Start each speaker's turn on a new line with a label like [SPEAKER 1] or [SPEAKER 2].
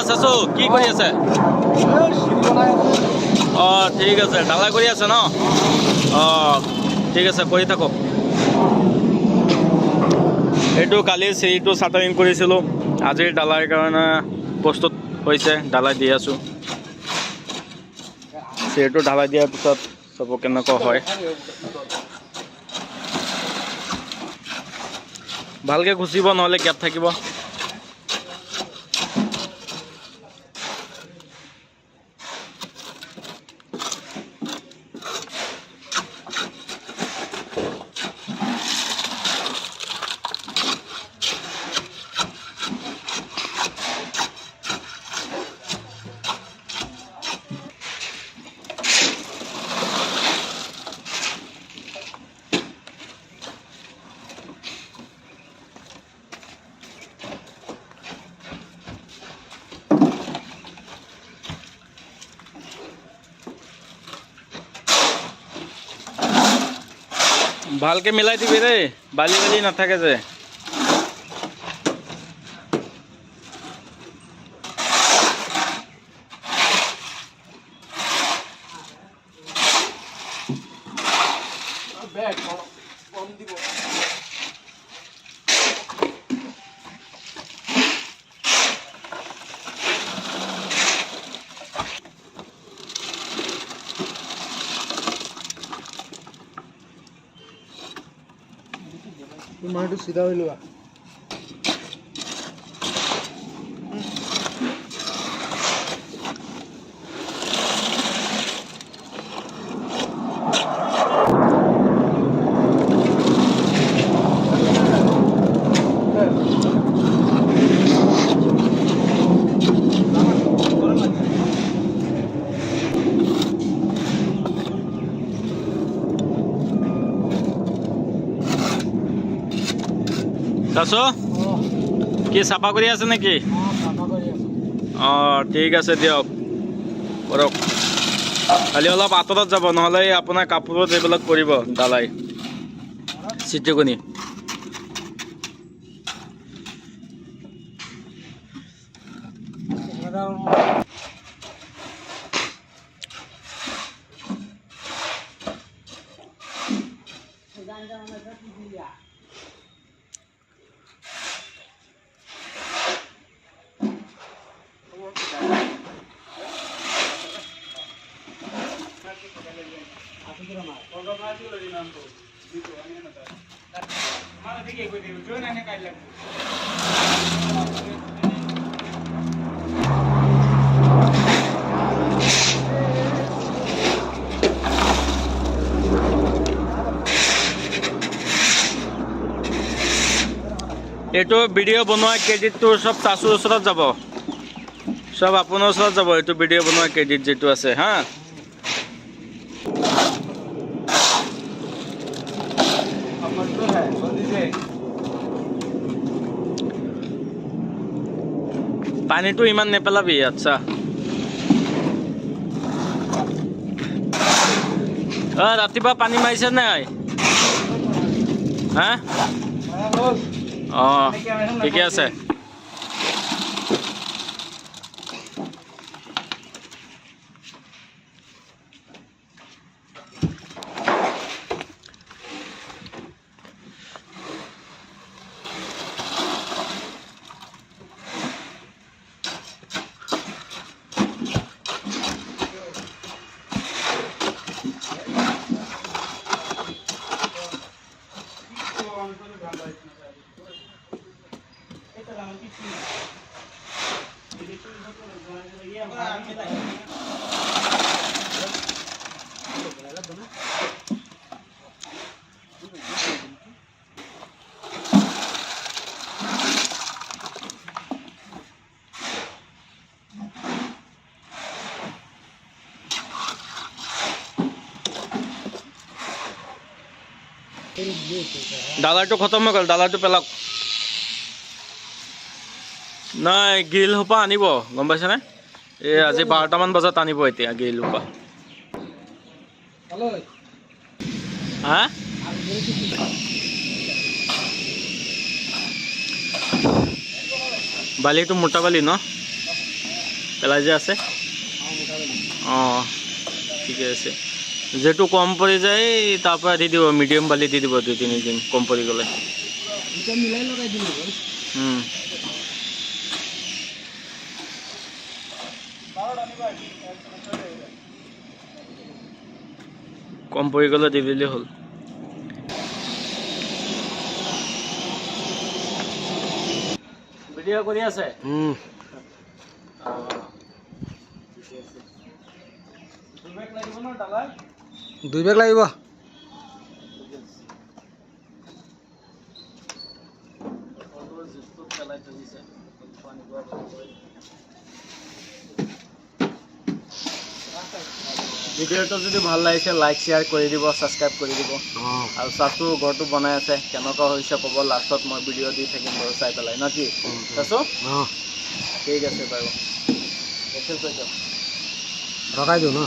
[SPEAKER 1] চাচু কি কৰি আছে? ঠিক আছে, ঢালাই কৰি আছে ন? ঠিক আছে, কৰি থাকক। এইটো কালি চিৰিটো চাটাৰিং কৰিছিলোঁ, আজিৰ ঢালাইৰ কাৰণে প্ৰস্তুত হৈছে, ঢালাই দি আছোঁ। চিৰিটো ঢালাই দিয়াৰ পিছত চাব কেনেকুৱা হয়। ভালকৈ ঘুচিব, নহ'লে গেপ থাকিব। ভালকৈ মিলাই দিবি দেই, বালি বালি নাথাকে যে।
[SPEAKER 2] মাটিটো চিধা হৈ লোৱা।
[SPEAKER 1] চাচু কি চাফা কৰি আছে নেকি? ঠিক আছে দিয়ক, কৰক। খালি অলপ আঁতৰত যাব, নহ'লে আপোনাৰ কাপোৰত এইবিলাক কৰিব ঢালাই চিটিকনি। এইটো ভিডিঅ' বনোৱা ক্ৰেডিটটো চব চাচুৰ ওচৰত যাব, চব আপোনাৰ ওচৰত যাব। এইটো ভিডিঅ' বনোৱা ক্ৰেডিট যিটো আছে হা। পানীটো ইমান নেপেলাবি। আচ্ছা, ৰাতিপুৱা পানী মাৰিছে নাই? হা? ঠিকে আছে। ডালাৰটো খতম হৈ গ'ল, ডালাৰটো পেলাওক। নাই, গ্ৰিল সোপা আনিব, গম পাইছেনে? এই আজি 12টামান বজাত আনিব এতিয়া গ্ৰিল সোপা। হা? বালিটো মোটা বালি ন পেলাই যে আছে অঁ ঠিকে আছে যেটো কম পৰি যায় তাৰ পৰা দি দিব মিডিয়াম বালি দি দিব 2-3 দিন কম পৰি গ'লে
[SPEAKER 2] এটা মিলাই লগাই দিলে হ'ল
[SPEAKER 1] কম পৰি গ'লে দি দিলে হ'ল ভিডিঅ' কৰি আছে
[SPEAKER 2] দুই বেগ লাগিব
[SPEAKER 1] ভিডিঅ'টো যদি ভাল লাগিছে লাইক শ্বেয়াৰ কৰি দিব ছাবস্ক্ৰাইব কৰি দিব আৰু চাচু ঘৰটো বনাই আছে কেনেকুৱা হৈছে ক'ব লাষ্টত মই ভিডিঅ' দি থাকিম বাৰু চাই পেলাই না কি চাচু ঠিক আছে বাৰু লগাই দিওঁ ন